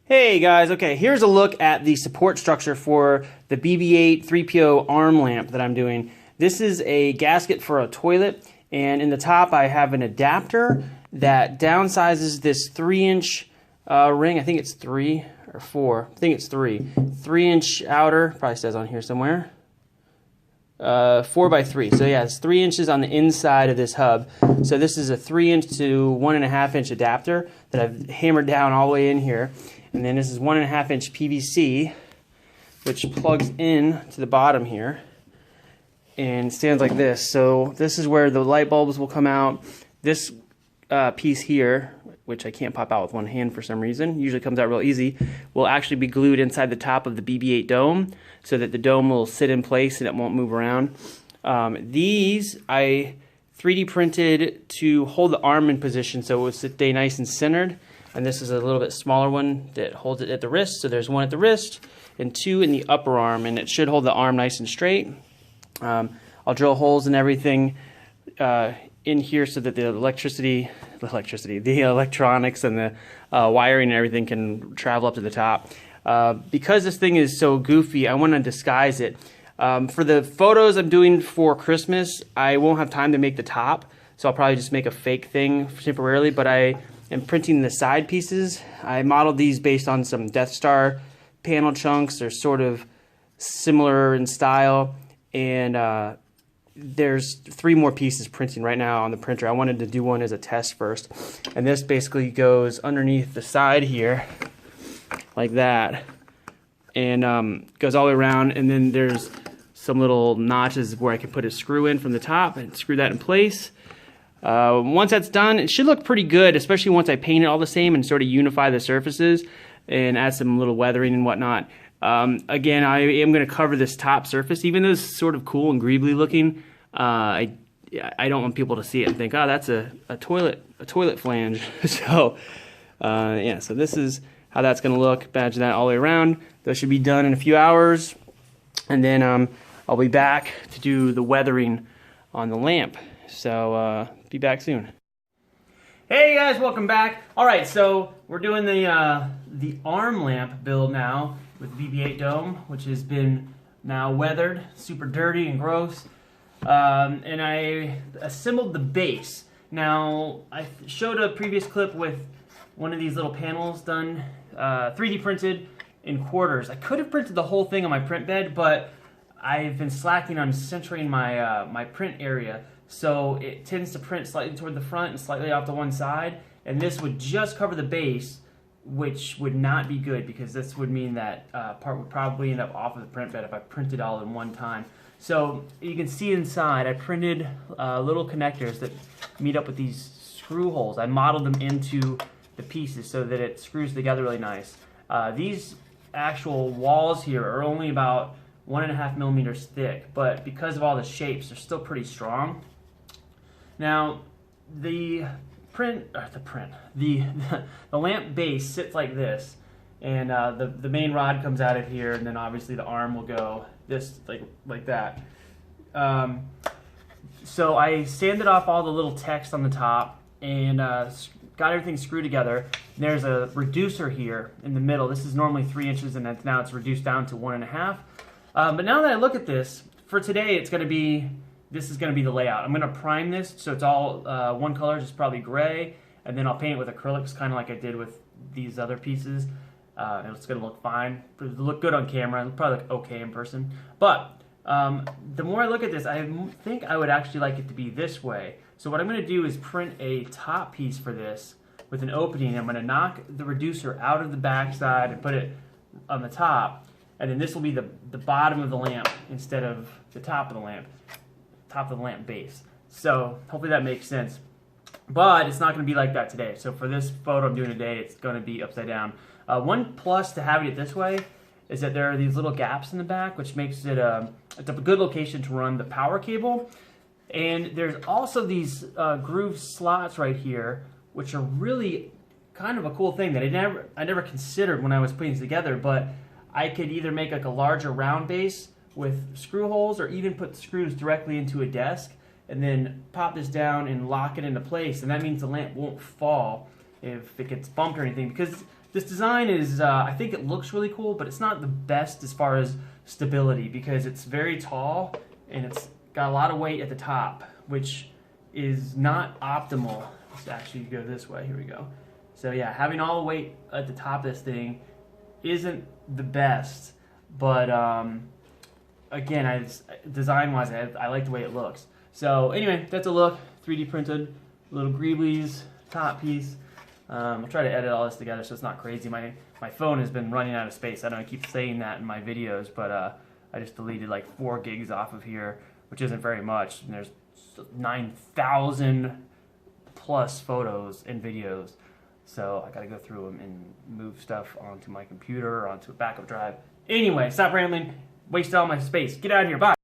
Hey guys, okay, here's a look at the support structure for the BB-8 3PO arm lamp that I'm doing. This is a gasket for a toilet, and in the top I have an adapter that downsizes this 3-inch ring. I think it's 3 or 4. I think it's 3. 3-inch outer, probably says on here somewhere. 4 by 3. So yeah, it's 3 inches on the inside of this hub. So this is a 3-inch to 1.5-inch adapter that I've hammered down all the way in here. And then this is 1.5-inch PVC, which plugs in to the bottom here and stands like this. So this is where the light bulbs will come out. This piece here, which I can't pop out with one hand for some reason, usually comes out real easy, will actually be glued inside the top of the BB-8 dome so that the dome will sit in place and it won't move around. These I 3D printed to hold the arm in position so it would stay nice and centered. And this is a little bit smaller one that holds it at the wrist. So there's one at the wrist and 2 in the upper arm, and it should hold the arm nice and straight. I'll drill holes and everything in here so that the electronics and the wiring and everything can travel up to the top. Because this thing is so goofy, I want to disguise it. For the photos I'm doing for Christmas, I won't have time to make the top, so I'll probably just make a fake thing temporarily, but I am printing the side pieces. I modeled these based on some Death Star panel chunks. They're sort of similar in style, and there's 3 more pieces printing right now on the printer. I wanted to do one as a test first, and this basically goes underneath the side here like that, and goes all the way around, and then there's some little notches where I can put a screw in from the top and screw that in place. Once that's done, it should look pretty good, especially once I paint it all the same and sort of unify the surfaces and add some little weathering and whatnot. Again, I am going to cover this top surface, even though it's sort of cool and greebly looking. I don't want people to see it and think, oh, that's a toilet flange. So yeah, so this is how that's going to look. Badge that all the way around. Those should be done in a few hours, and then I'll be back to do the weathering on the lamp. So be back soon. Hey guys, welcome back. All right, so we're doing the arm lamp build now with BB-8 dome, which has been now weathered, super dirty and gross. And I assembled the base. Now I showed a previous clip with one of these little panels done 3D printed in quarters. I could have printed the whole thing on my print bed, but I've been slacking on centering my my print area. So it tends to print slightly toward the front and slightly off to one side, and this would just cover the base, which would not be good because this would mean that part would probably end up off of the print bed if I printed all in one time. So you can see inside I printed little connectors that meet up with these screw holes. I modeled them into the pieces so that it screws together really nice. These actual walls here are only about 1.5 millimeters thick, but because of all the shapes, they're still pretty strong. Now, the lamp base sits like this, and the main rod comes out of here, and then obviously the arm will go this like that. So I sanded off all the little text on the top and got everything screwed together. There's a reducer here in the middle. This is normally 3 inches, and now it's reduced down to 1.5. But now that I look at this, for today this is going to be the layout. I'm going to prime this so it's all one color, just probably gray, and then I'll paint it with acrylics, kind of like I did with these other pieces. And it's going to look fine. It'll look good on camera. It'll probably look okay in person. But the more I look at this, I think I would actually like it to be this way. So what I'm going to do is print a top piece for this with an opening. I'm going to knock the reducer out of the back side and put it on the top. And then this will be the bottom of the lamp instead of the top of the lamp base. So hopefully that makes sense. But it's not going to be like that today. So for this photo I'm doing today, it's going to be upside down. One plus to having it this way is that there are these little gaps in the back, which makes it a good location to run the power cable. And there's also these groove slots right here, which are really kind of a cool thing that I never considered when I was putting this together, but I could either make like a larger round base with screw holes or even put screws directly into a desk and then pop this down and lock it into place, and that means the lamp won't fall if it gets bumped or anything, because this design is, I think it looks really cool, but it's not the best as far as stability because it's very tall and it's got a lot of weight at the top, which is not optimal. Let's actually go this way. Here we go. So yeah, having all the weight at the top of this thing isn't the best, but again, design-wise, I like the way it looks. So anyway, that's a look. 3D printed little Greeblies top piece. I'll try to edit all this together so it's not crazy. My phone has been running out of space. I don't keep saying that in my videos, but I just deleted like 4 gigs off of here, which isn't very much. And there's 9,000 plus photos and videos. So I gotta go through them and move stuff onto my computer or onto a backup drive. Anyway, stop rambling. Wasted all my space. Get out of here. Bye.